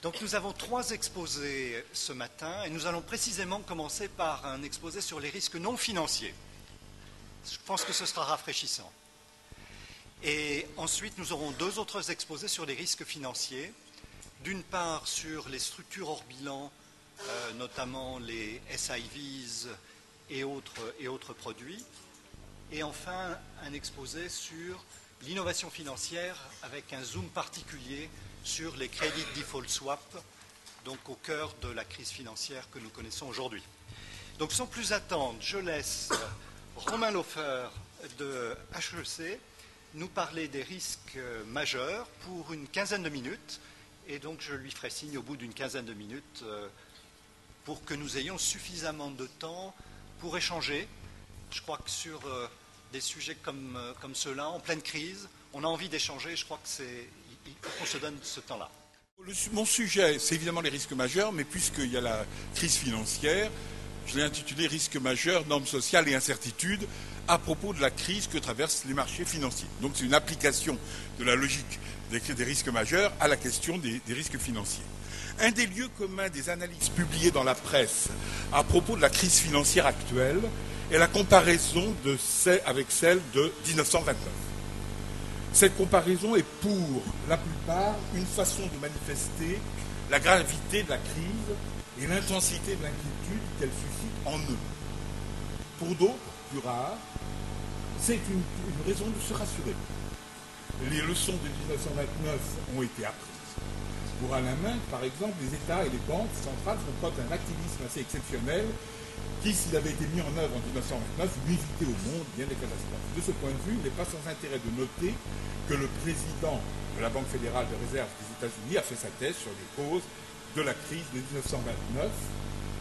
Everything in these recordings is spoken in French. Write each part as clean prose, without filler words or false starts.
Donc nous avons 3 exposés ce matin et nous allons précisément commencer par un exposé sur les risques non financiers. Je pense que ce sera rafraîchissant. Et ensuite nous aurons 2 autres exposés sur les risques financiers. D'une part sur les structures hors bilan, notamment les SIVs et autres produits. Et enfin un exposé sur l'innovation financière avec un zoom particulier sur les credit default swap, donc au cœur de la crise financière que nous connaissons aujourd'hui. Donc sans plus attendre, je laisse Romain Laufer de HEC nous parler des risques majeurs pour une quinzaine de minutes, et donc je lui ferai signe au bout d'une quinzaine de minutes pour que nous ayons suffisamment de temps pour échanger. Je crois que sur des sujets comme ceux-là, en pleine crise, on a envie d'échanger, je crois que il faut qu'on se donne ce temps-là. Mon sujet, c'est évidemment les risques majeurs, mais puisqu'il y a la crise financière, je l'ai intitulé « Risques majeurs, normes sociales et incertitudes » à propos de la crise que traversent les marchés financiers. Donc c'est une application de la logique des risques majeurs à la question des risques financiers. Un des lieux communs des analyses publiées dans la presse à propos de la crise financière actuelle est la comparaison avec celle de 1929. Cette comparaison est pour la plupart une façon de manifester la gravité de la crise et l'intensité de l'inquiétude qu'elle suscite en eux. Pour d'autres, plus rares, c'est une raison de se rassurer. Les leçons de 1929 ont été apprises. Pour Alain Minc, par exemple, les États et les banques centrales font preuve d'un activisme assez exceptionnel qui, s'il avait été mis en œuvre en 1929, lui évitait au monde bien des catastrophes. De ce point de vue, il n'est pas sans intérêt de noter que le président de la Banque fédérale de réserve des États-Unis a fait sa thèse sur les causes de la crise de 1929,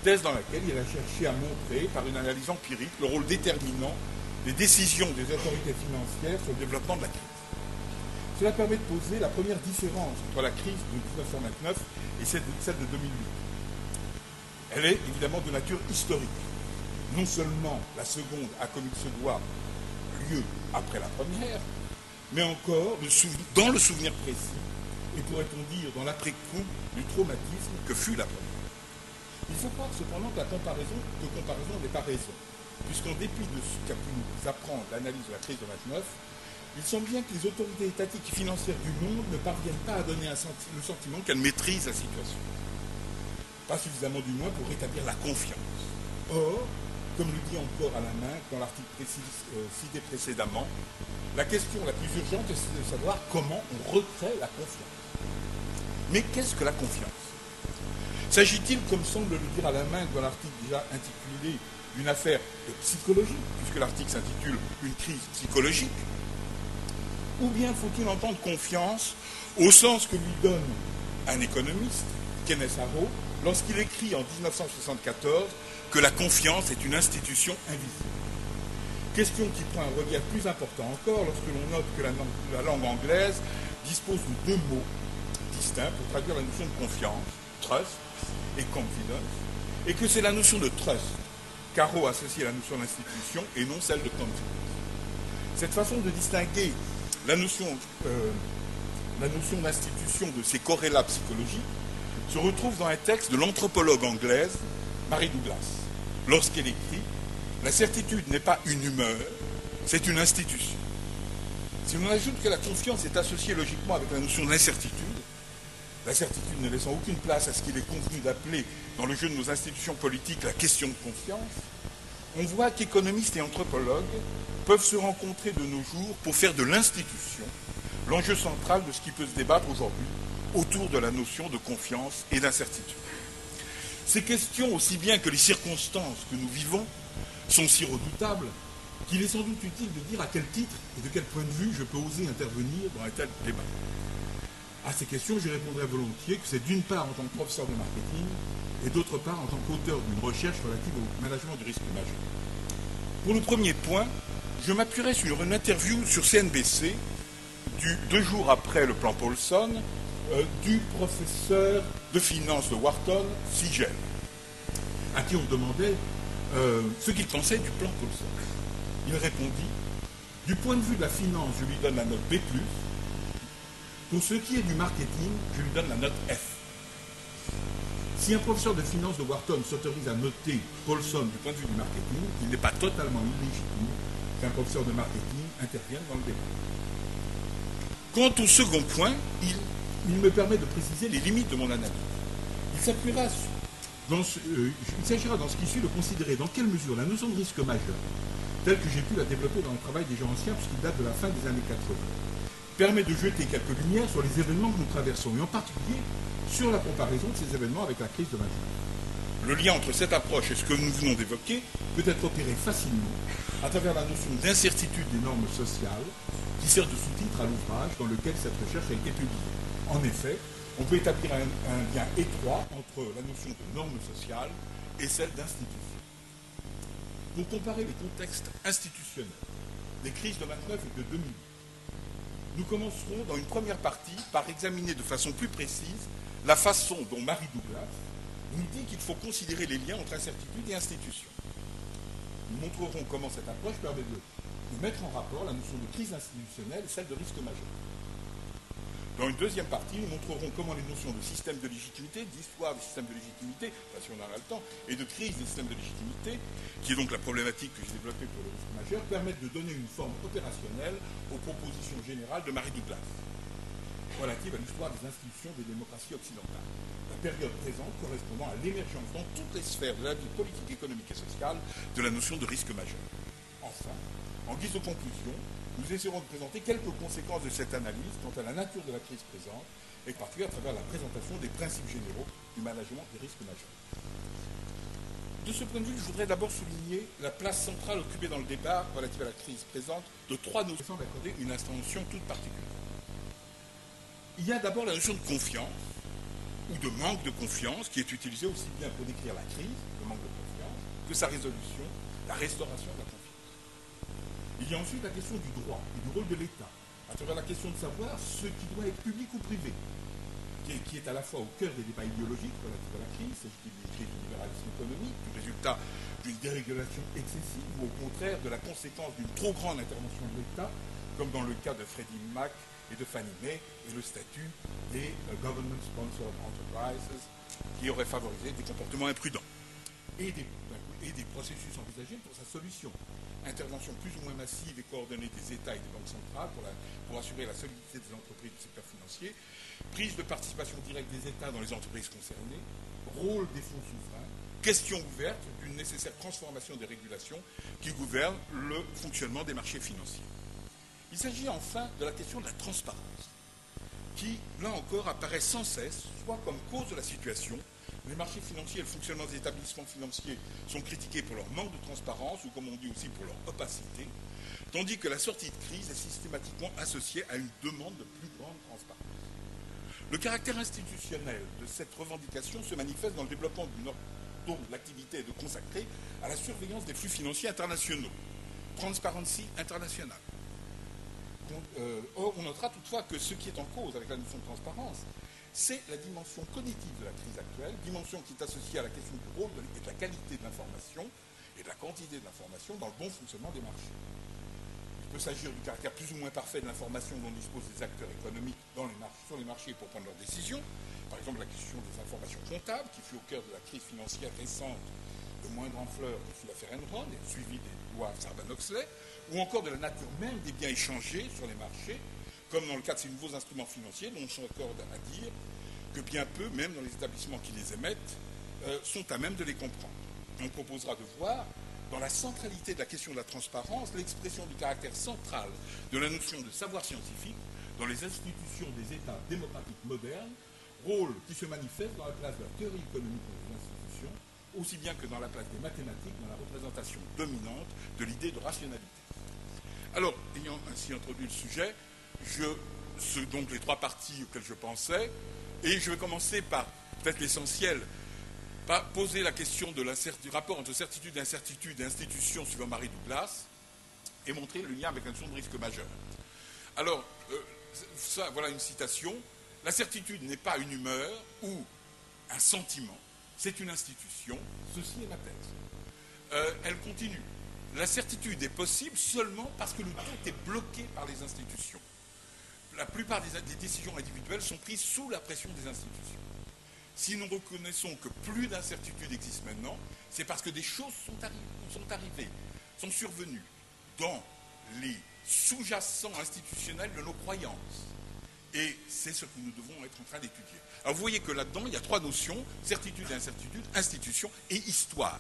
thèse dans laquelle il a cherché à montrer, par une analyse empirique, le rôle déterminant des décisions des autorités financières sur le développement de la crise. Cela permet de poser la première différence entre la crise de 1929 et celle de 2008. Elle est évidemment de nature historique. Non seulement la seconde a, comme il se doit, lieu après la première, mais encore dans le souvenir précis, et pourrait-on dire dans l'après-coup du traumatisme que fut la première. Il faut croire cependant que la comparaison n'est pas raison, puisqu'en dépit de ce qu'a pu nous apprendre l'analyse de la crise de 1929, il semble bien que les autorités étatiques et financières du monde ne parviennent pas à donner le sentiment qu'elles maîtrisent la situation. Pas suffisamment du moins pour rétablir la confiance. Or, comme le dit encore Alain Minc dans l'article cité précédemment, la question la plus urgente est de savoir comment on recrée la confiance. Mais qu'est-ce que la confiance? S'agit-il, comme semble le dire Alain Minc dans l'article déjà intitulé « Une affaire de psychologie », puisque l'article s'intitule « Une crise psychologique », ou bien faut-il entendre confiance au sens que lui donne un économiste, Kenneth Arrow, lorsqu'il écrit en 1974 que la confiance est une institution invisible. Question qui prend un relief plus important encore lorsque l'on note que la langue anglaise dispose de 2 mots distincts pour traduire la notion de confiance, trust et confidence, et que c'est la notion de trust qu'Arrow associe à la notion d'institution et non celle de confidence. Cette façon de distinguer la notion d'institution de ses corrélats psychologiques se retrouve dans un texte de l'anthropologue anglaise Mary Douglas, lorsqu'elle écrit « La certitude n'est pas une humeur, c'est une institution ». Si l'on ajoute que la confiance est associée logiquement avec la notion d'incertitude, la certitude ne laissant aucune place à ce qu'il est convenu d'appeler dans le jeu de nos institutions politiques la question de confiance, on voit qu'économistes et anthropologues peuvent se rencontrer de nos jours pour faire de l'institution l'enjeu central de ce qui peut se débattre aujourd'hui autour de la notion de confiance et d'incertitude. Ces questions, aussi bien que les circonstances que nous vivons, sont si redoutables qu'il est sans doute utile de dire à quel titre et de quel point de vue je peux oser intervenir dans un tel débat. À ces questions, je répondrai volontiers que c'est d'une part en tant que professeur de marketing et d'autre part en tant qu'auteur d'une recherche relative au management du risque majeur. Pour le premier point, je m'appuierai sur une interview sur CNBC 2 jours après le plan Paulson du professeur de finance de Wharton, Siegel, à qui on demandait ce qu'il pensait du plan Paulson. Il répondit « Du point de vue de la finance, je lui donne la note B+, pour ce qui est du marketing, je lui donne la note F. » Si un professeur de finance de Wharton s'autorise à noter Paulson du point de vue du marketing, il n'est pas totalement illégitime qu'un professeur de marketing intervienne dans le débat. Quant au second point, il me permet de préciser les limites de mon analyse. Il s'agira dans ce qui suit de considérer dans quelle mesure la notion de risque majeur, telle que j'ai pu la développer dans le travail des gens anciens, puisqu'il date de la fin des années 80, permet de jeter quelques lumières sur les événements que nous traversons, et en particulier sur la comparaison de ces événements avec la crise de 29. Le lien entre cette approche et ce que nous venons d'évoquer peut être opéré facilement à travers la notion d'incertitude des normes sociales qui sert de sous-titre à l'ouvrage dans lequel cette recherche a été publiée. En effet, on peut établir un lien étroit entre la notion de normes sociales et celle d'institutions. Pour comparer les contextes institutionnels des crises de 29 et de 2008, nous commencerons dans une première partie par examiner de façon plus précise la façon dont Mary Douglas nous dit qu'il faut considérer les liens entre incertitude et institutions. Nous montrerons comment cette approche permet de mettre en rapport la notion de crise institutionnelle et celle de risque majeur. Dans une deuxième partie, nous montrerons comment les notions de système de légitimité, d'histoire des systèmes de légitimité, si on aura le temps, et de crise des systèmes de légitimité, qui est donc la problématique que j'ai développée pour le risque majeur, permettent de donner une forme opérationnelle aux propositions générales de Mary Douglas, relative à l'histoire des institutions des démocraties occidentales. La période présente correspondant à l'émergence dans toutes les sphères de la vie politique, économique et sociale de la notion de risque majeur. Enfin, en guise de conclusion, nous essaierons de présenter quelques conséquences de cette analyse quant à la nature de la crise présente, et en particulier à travers la présentation des principes généraux du management des risques majeurs. De ce point de vue, je voudrais d'abord souligner la place centrale occupée dans le débat relatif à la crise présente de trois notions d'accorder une attention toute particulière. Il y a d'abord la notion de confiance, ou de manque de confiance, qui est utilisée aussi bien pour décrire la crise, le manque de confiance, que sa résolution, la restauration de la confiance. Il y a ensuite la question du droit et du rôle de l'État, à travers la question de savoir ce qui doit être public ou privé, qui est à la fois au cœur des débats idéologiques relatifs à la crise, s'agit-il d'une crise du libéralisme économique, du résultat d'une dérégulation excessive, ou au contraire de la conséquence d'une trop grande intervention de l'État, comme dans le cas de Freddie Mac et de Fannie Mae, et le statut des Government Sponsored Enterprises, qui auraient favorisé des comportements imprudents, et des processus envisagés pour sa solution. Intervention plus ou moins massive et coordonnée des États et des banques centrales pour assurer la solidité des entreprises du secteur financier, prise de participation directe des États dans les entreprises concernées, rôle des fonds souverains, question ouverte d'une nécessaire transformation des régulations qui gouvernent le fonctionnement des marchés financiers. Il s'agit enfin de la question de la transparence, qui, là encore, apparaît sans cesse, soit comme cause de la situation. Les marchés financiers et le fonctionnement des établissements financiers sont critiqués pour leur manque de transparence, ou comme on dit aussi pour leur opacité, tandis que la sortie de crise est systématiquement associée à une demande de plus grande transparence. Le caractère institutionnel de cette revendication se manifeste dans le développement d'une ordre dont l'activité est de consacrer à la surveillance des flux financiers internationaux, Transparency International. Or, on notera toutefois que ce qui est en cause avec la notion de transparence, c'est la dimension cognitive de la crise actuelle, dimension qui est associée à la question du rôle et de la qualité de l'information et de la quantité de l'information dans le bon fonctionnement des marchés. Il peut s'agir du caractère plus ou moins parfait de l'information dont disposent les acteurs économiques sur les marchés pour prendre leurs décisions, par exemple la question des informations comptables, qui fut au cœur de la crise financière récente de moindre ampleur que fut l'affaire Enron, et suivie des lois Sarbanes-Oxley, ou encore de la nature même des biens échangés sur les marchés, comme dans le cas de ces nouveaux instruments financiers, dont on s'accorde à dire que bien peu, même dans les établissements qui les émettent, sont à même de les comprendre. On proposera de voir, dans la centralité de la question de la transparence, l'expression du caractère central de la notion de savoir scientifique dans les institutions des États démocratiques modernes, rôle qui se manifeste dans la place de la théorie économique des institutions, aussi bien que dans la place des mathématiques dans la représentation dominante de l'idée de rationalité. Alors, ayant ainsi introduit le sujet, ce donc les trois parties auxquelles je pensais, et je vais commencer par, peut-être l'essentiel, par poser la question du rapport entre certitude et incertitude et institutions suivant Mary Douglas, et montrer le lien avec la notion de risque majeur. Alors, voilà une citation. La certitude n'est pas une humeur ou un sentiment, c'est une institution, ceci est ma thèse. Elle continue. La certitude est possible seulement parce que le tout est bloqué par les institutions. La plupart des décisions individuelles sont prises sous la pression des institutions. Si nous reconnaissons que plus d'incertitudes existent maintenant, c'est parce que des choses sont arrivées, sont survenues dans les sous-jacents institutionnels de nos croyances. Et c'est ce que nous devons être en train d'étudier. Alors vous voyez que là-dedans, il y a trois notions, certitude et incertitude, institution et histoire.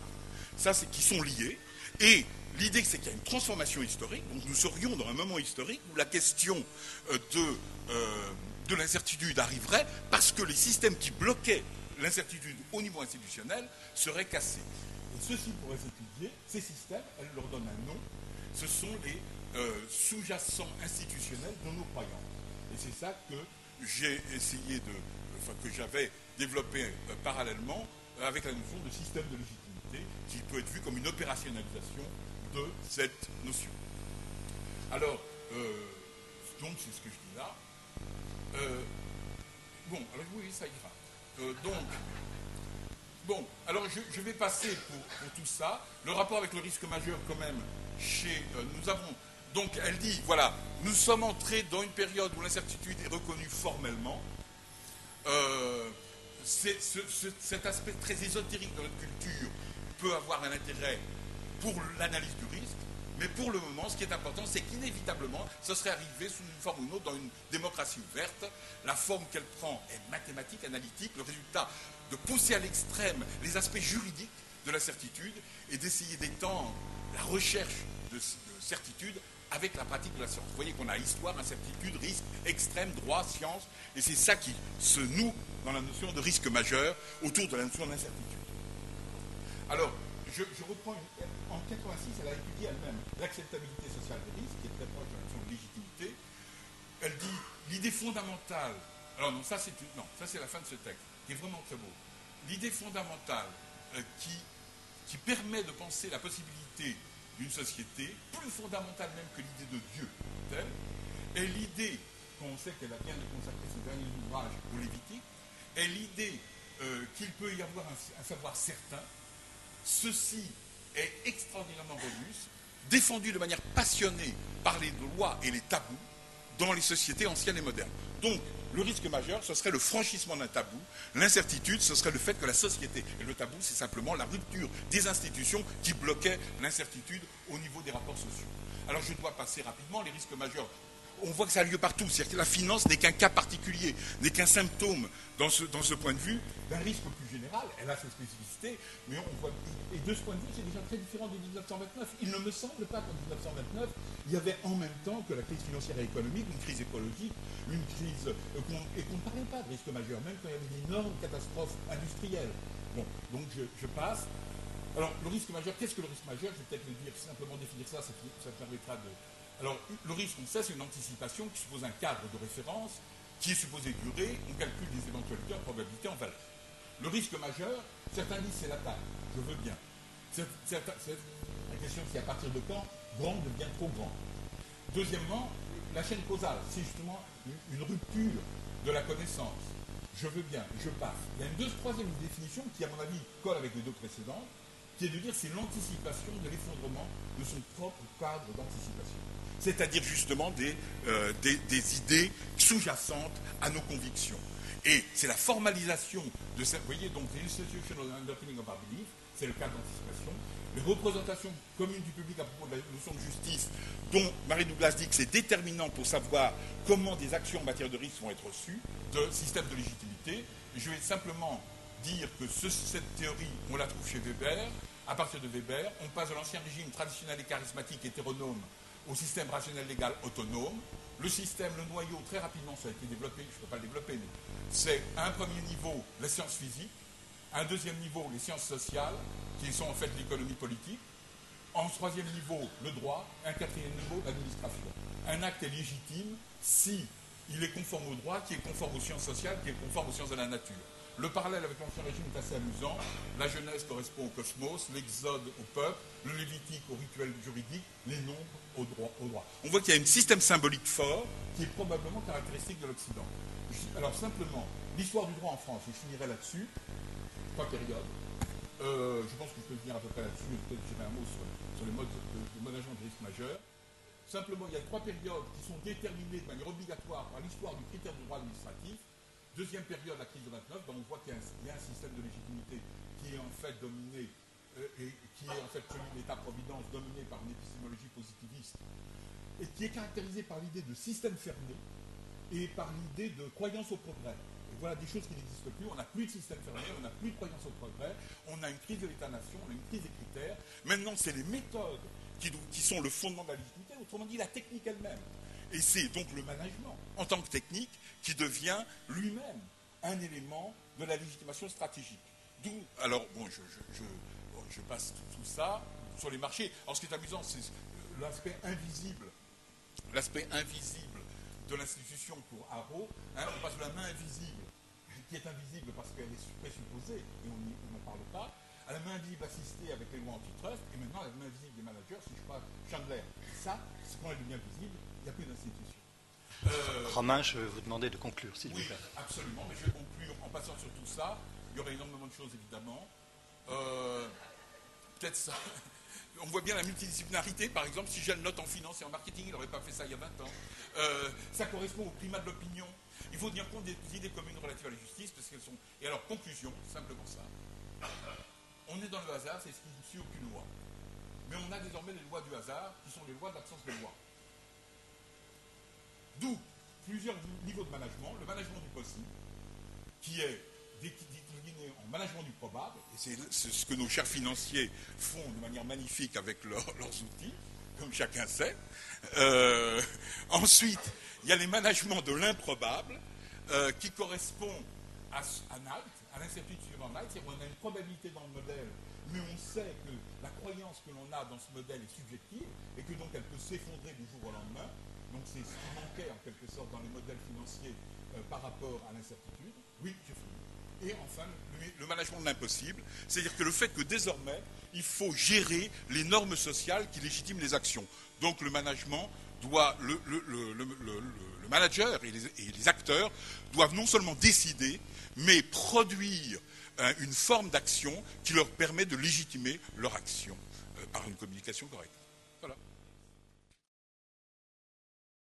Ça, c'est qui sont liés. Et l'idée, c'est qu'il y a une transformation historique. Donc nous serions dans un moment historique où la question de l'incertitude arriverait parce que les systèmes qui bloquaient l'incertitude au niveau institutionnel seraient cassés. Et ceci pourrait s'étudier, ces systèmes, elle leur donne un nom, ce sont les sous-jacents institutionnels de nos croyances. Et c'est ça que j'ai essayé que j'avais développé parallèlement avec la notion de système de légitimité, qui peut être vu comme une opérationnalisation de cette notion. Alors, donc c'est ce que je dis là. Bon, alors oui, ça ira. Alors je vais passer pour tout ça. Le rapport avec le risque majeur, quand même, nous avons. Donc elle dit, voilà, nous sommes entrés dans une période où l'incertitude est reconnue formellement. Cet aspect très ésotérique de notre culture peut avoir un intérêt pour l'analyse du risque, mais pour le moment, ce qui est important, c'est qu'inévitablement, ce serait arrivé sous une forme ou une autre dans une démocratie ouverte. La forme qu'elle prend est mathématique, analytique, le résultat de pousser à l'extrême les aspects juridiques de la certitude et d'essayer d'étendre la recherche de certitude avec la pratique de la science. Vous voyez qu'on a histoire, incertitude, risque, extrême, droit, science, et c'est ça qui se noue dans la notion de risque majeur autour de la notion d'incertitude. Alors, je reprends, en 86, elle a étudié elle-même l'acceptabilité sociale des risques, qui est très proche de la notion de légitimité. Elle dit, l'idée fondamentale, alors non, ça c'est la fin de ce texte, qui est vraiment très beau. L'idée fondamentale qui permet de penser la possibilité d'une société, plus fondamentale même que l'idée de Dieu telle, est l'idée, qu'on sait qu'elle a bien consacré ses derniers ouvrages au Lévitique, est l'idée qu'il peut y avoir un savoir certain. Ceci est extraordinairement robuste, défendu de manière passionnée par les lois et les tabous dans les sociétés anciennes et modernes. Donc, le risque majeur, ce serait le franchissement d'un tabou. L'incertitude, ce serait le fait que la société, et le tabou, c'est simplement la rupture des institutions qui bloquaient l'incertitude au niveau des rapports sociaux. Alors, je dois passer rapidement. Les risques majeurs, on voit que ça a lieu partout. C'est-à-dire que la finance n'est qu'un cas particulier, n'est qu'un symptôme, dans ce point de vue, d'un risque plus général. Elle a ses spécificités, mais on voit. Et de ce point de vue, c'est déjà très différent de 1929. Il ne me semble pas qu'en 1929, il y avait en même temps que la crise financière et économique, une crise écologique, une crise. Et qu'on ne parlait pas de risque majeur, même quand il y avait d'énormes catastrophes industrielles. Bon, donc je passe. Alors, le risque majeur, qu'est-ce que le risque majeur? Je vais peut-être le dire, simplement définir ça permettra de. Alors, le risque, on sait, c'est une anticipation qui suppose un cadre de référence qui est supposé durer, on calcule des éventualités en probabilité en valeur. Le risque majeur, certains disent c'est la taille, je veux bien. La question c'est à partir de quand grand devient trop grand. Deuxièmement, la chaîne causale, c'est justement une rupture de la connaissance. Je veux bien, je passe. Il y a une troisième définition qui, à mon avis, colle avec les deux précédentes, qui est de dire c'est l'anticipation de l'effondrement de son propre cadre d'anticipation. C'est-à-dire justement des idées sous-jacentes à nos convictions. Et c'est la formalisation de cette, vous voyez, donc l'institutional underpinning of our belief, c'est le cadre d'anticipation, les représentations communes du public à propos de la notion de justice, dont Mary Douglas dit que c'est déterminant pour savoir comment des actions en matière de risque vont être reçues, de système de légitimité. Je vais simplement dire que cette théorie, on la trouve chez Weber. À partir de Weber, on passe de l'ancien régime traditionnel et charismatique hétéronome au système rationnel légal autonome. Le système, le noyau, très rapidement, ça a été développé, je ne peux pas le développer, mais c'est à un premier niveau les sciences physiques, un deuxième niveau les sciences sociales, qui sont en fait l'économie politique, en troisième niveau le droit, un quatrième niveau l'administration. Un acte est légitime si il est conforme au droit, qui est conforme aux sciences sociales, qui est conforme aux sciences de la nature. Le parallèle avec l'ancien régime est assez amusant. La Genèse correspond au cosmos, l'Exode au peuple, le Lévitique au rituel juridique, les nombres au droit. On voit qu'il y a un système symbolique fort qui est probablement caractéristique de l'Occident. Alors simplement, l'histoire du droit en France, je finirai là-dessus, 3 périodes. Je pense que je peux venir à peu près là-dessus, mais peut-être je dirai un mot sur les modes de management de risque majeur. Simplement, il y a 3 périodes qui sont déterminées de manière obligatoire par l'histoire du critère du droit administratif. Deuxième période, la crise de 29, donc on voit qu'il y a un système de légitimité qui est en fait dominé, et qui est en fait celui de l'État-providence, dominé par une épistémologie positiviste, et qui est caractérisé par l'idée de système fermé et par l'idée de croyance au progrès. Et voilà des choses qui n'existent plus. On n'a plus de système fermé, on n'a plus de croyance au progrès, on a une crise de l'État-nation, on a une crise des critères. Maintenant, c'est les méthodes qui sont le fondement de la légitimité, autrement dit la technique elle-même. Et c'est donc le management, en tant que technique, qui devient lui-même un élément de la légitimation stratégique. D'où, alors, bon, je passe tout ça sur les marchés. Alors, ce qui est amusant, c'est l'aspect invisible de l'institution pour Haro. On passe de la main invisible, qui est invisible parce qu'elle est présupposée, et on n'en parle pas, à la main invisible assistée avec les lois antitrust, et maintenant à la main invisible des managers, si je parle Chandler. Ça, c'est quand elle devient visible, il n'y a plus d'institution. Romain, je vais vous demander de conclure, s'il vous plaît. Oui, absolument, mais je vais conclure en passant sur tout ça. Il y aurait énormément de choses, évidemment. Peut-être ça. On voit bien la multidisciplinarité, par exemple, si j'ai une note en finance et en marketing, il n'aurait pas fait ça il y a 20 ans. Ça correspond au climat de l'opinion. Il faut tenir compte des idées communes relatives à la justice, parce qu'elles sont... Et alors, conclusion, simplement ça. On est dans le hasard, c'est ce qui ne suit aucune loi. Mais on a désormais les lois du hasard, qui sont les lois de l'absence de loi. D'où plusieurs niveaux de management. Le management du possible, qui est décliné en management du probable, et c'est ce que nos chers financiers font de manière magnifique avec leurs outils, comme chacun sait. Ensuite, il y a les managements de l'improbable, qui correspondent à Knight, à l'incertitude suivant Knight, c'est-à-dire qu'on a une probabilité dans le modèle, mais on sait que la croyance que l'on a dans ce modèle est subjective, et que donc elle peut s'effondrer du jour au lendemain. Donc c'est ce qui manquait en quelque sorte dans les modèles financiers par rapport à l'incertitude. Oui, j'ai fini. Et enfin, le management de l'impossible, c'est-à-dire que le fait que désormais, il faut gérer les normes sociales qui légitiment les actions. Donc le management doit, le manager et les acteurs doivent non seulement décider, mais produire une forme d'action qui leur permet de légitimer leur action par une communication correcte.